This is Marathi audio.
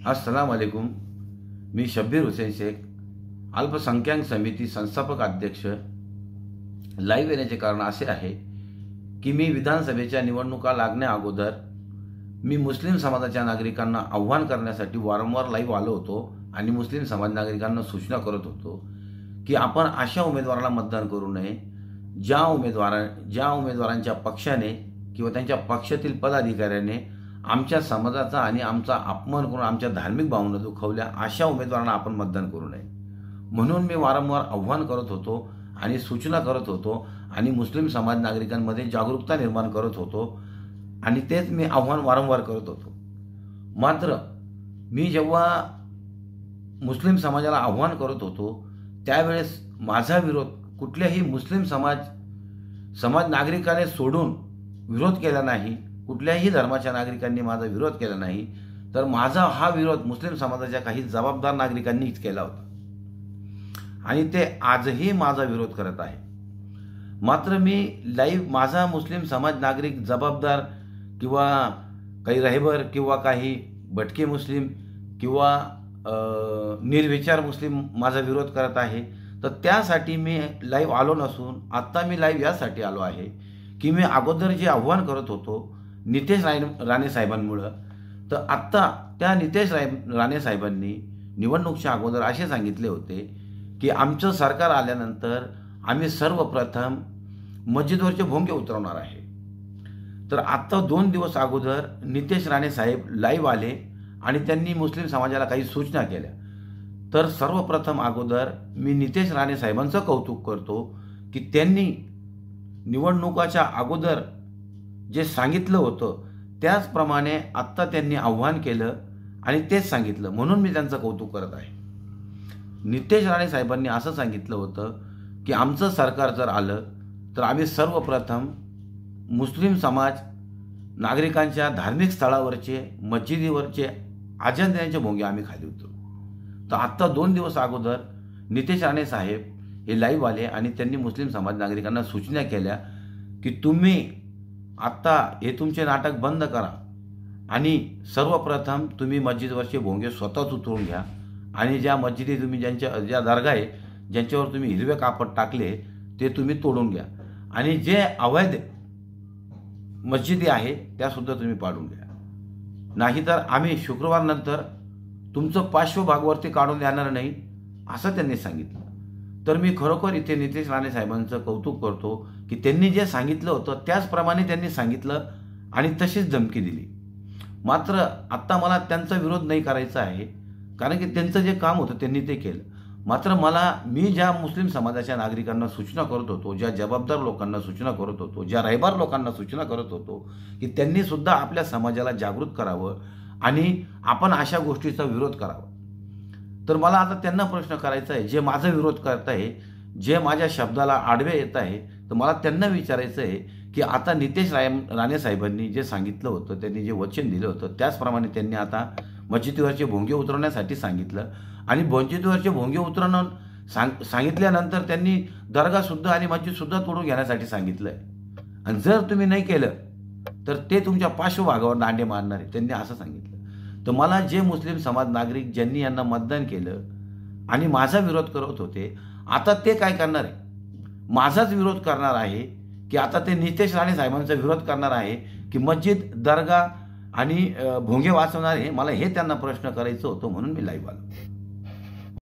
अस्सलाम वालेकुम। मी शब्बीर हुसेन शेख, अल्पसंख्याक समिती संस्थापक अध्यक्ष। लाईव्ह येण्याचे कारण असे आहे की मी विधानसभेच्या निवडणुका लागण्या अगोदर मी मुस्लिम समाजाच्या नागरिकांना आव्हान करण्यासाठी वारंवार लाईव्ह आलो होतो आणि मुस्लिम समाज नागरिकांना सूचना करत होतो की आपण अशा उमेदवाराला मतदान करू नये ज्या उमेदवारांच्या पक्षाने किंवा त्यांच्या पक्षातील पदाधिकाऱ्याने आमच्या समाजाचा आणि आमचा अपमान करून आमच्या धार्मिक भावना दुखवल्या, अशा उमेदवारांना आपण मतदान करू नये। म्हणून मी वारंवार आव्हान करत होतो आणि सूचना करत होतो आणि मुस्लिम समाज नागरिकांमध्ये जागरूकता निर्माण करत होतो आणि तेच मी आव्हान वारंवार करत होतो। मात्र मी जेव्हा मुस्लिम समाजाला आव्हान करत होतो त्यावेळेस माझा विरोध कुठल्याही मुस्लिम समाज नागरिकाने सोडून विरोध केला नाही, कुठल्याही धर्माच्या नागरिकांनी माझा विरोध केला नाही, तर माझा हा विरोध मुस्लिम समाजाच्या काही जबाबदार नागरिकांनीच केला होता आणि ते आजही माझा विरोध करत आहे। मात्र मी लाईव्ह माझा मुस्लिम समाज नागरिक जबाबदार किंवा काही राहिबर किंवा काही भटके मुस्लिम किंवा निर्विचार मुस्लिम माझा विरोध करत आहे, तर त्यासाठी मी लाईव्ह आलो नसून आत्ता मी लाईव्ह यासाठी आलो आहे की मी अगोदर जे आव्हान करत होतो नितेश राणे साहेबांमुळं, तर आत्ता त्या नितेश राणे साहेबांनी निवडणुकीच्या अगोदर असे सांगितले होते की आमचं सरकार आल्यानंतर आम्ही सर्वप्रथम मस्जिदवरचे भोंगे उतरवणार आहे। तर आत्ता 2 दिवस अगोदर नितेश राणे साहेब लाईव्ह आले आणि त्यांनी मुस्लिम समाजाला काही सूचना केल्या। तर सर्वप्रथम अगोदर मी नितेश राणे साहेबांचं कौतुक करतो की त्यांनी निवडणुकाच्या अगोदर जे सांगितलं होतं त्याचप्रमाणे आत्ता त्यांनी आव्हान केलं आणि तेच सांगितलं, म्हणून मी त्यांचं कौतुक करत आहे। नितेश राणे साहेबांनी असं सांगितलं होतं की आमचं सरकार जर आलं तर आम्ही सर्वप्रथम मुस्लिम समाज नागरिकांच्या धार्मिक स्थळावरचे मस्जिदीवरचे अजानचे भोंगे आम्ही खाली उतरू। तर आत्ता 2 दिवस अगोदर नितेश राणे साहेब हे लाईव्ह आले आणि त्यांनी मुस्लिम समाज नागरिकांना सूचना केल्या की तुम्ही आत्ता हे तुमचे नाटक बंद करा आणि सर्वप्रथम तुम्ही मस्जिदवरचे भोंगे स्वतःच उतरून घ्या आणि ज्या मस्जिदी तुम्ही ज्या दर्गा आहे ज्यांच्यावर तुम्ही हिरवे कापड टाकले ते तुम्ही तोडून घ्या आणि जे अवैध मस्जिदी आहे त्यासुद्धा तुम्ही पाडून घ्या, नाहीतर आम्ही शुक्रवार नंतर तुमचं पार्श्वभागवरती काढून देणार नाही, असं त्यांनी सांगितलं। तर मी खरोखर इथे नितेश राणे साहेबांचं कौतुक करतो की त्यांनी जे सांगितलं होतं त्याचप्रमाणे त्यांनी सांगितलं आणि तशीच धमकी दिली। मात्र आत्ता मला त्यांचा विरोध नाही करायचा आहे, कारण की त्यांचं जे काम होतं त्यांनी ते केलं। मात्र मी ज्या मुस्लिम समाजाच्या नागरिकांना सूचना करत होतो, ज्या जबाबदार लोकांना सूचना करत होतो, ज्या राहिबार लोकांना सूचना करत होतो की त्यांनी सुद्धा आपल्या समाजाला जागृत करावं आणि आपण अशा गोष्टीचा विरोध करावा, तर मला आता त्यांना प्रश्न करायचा आहे, जे माझा विरोध करत आहे, जे माझ्या शब्दाला आडवे येत आहे, तर मला त्यांना विचारायचं आहे की आता नितेश राणे साहेबांनी जे सांगितलं होतं, त्यांनी जे वचन दिलं होतं त्याचप्रमाणे त्यांनी आता मस्जिदीवरचे भोंगे उतरवण्यासाठी सांगितलं आणि मस्जिदीवरचे भोंगे उतरवणं सांगितल्यानंतर त्यांनी दर्गासुद्धा आणि मस्जिदसुद्धा तोडून घेण्यासाठी सांगितलं आहे आणि जर तुम्ही नाही केलं तर ते तुमच्या पार्श्वभागावर दांडे मारणार आहे, त्यांनी असं सांगितलं। तर मला जे मुस्लिम समाज नागरिक ज्यांनी यांना मतदान केलं आणि माझा विरोध करत होते, आता ते काय करणार आहे, माझाच विरोध करणार आहे की आता ते नितेश राणे साहेबांचा विरोध करणार आहे की मस्जिद दर्गा आणि भोंगे वाचवणार आहे, मला हे त्यांना प्रश्न करायचं होतं, म्हणून मी लाईव्ह आलो।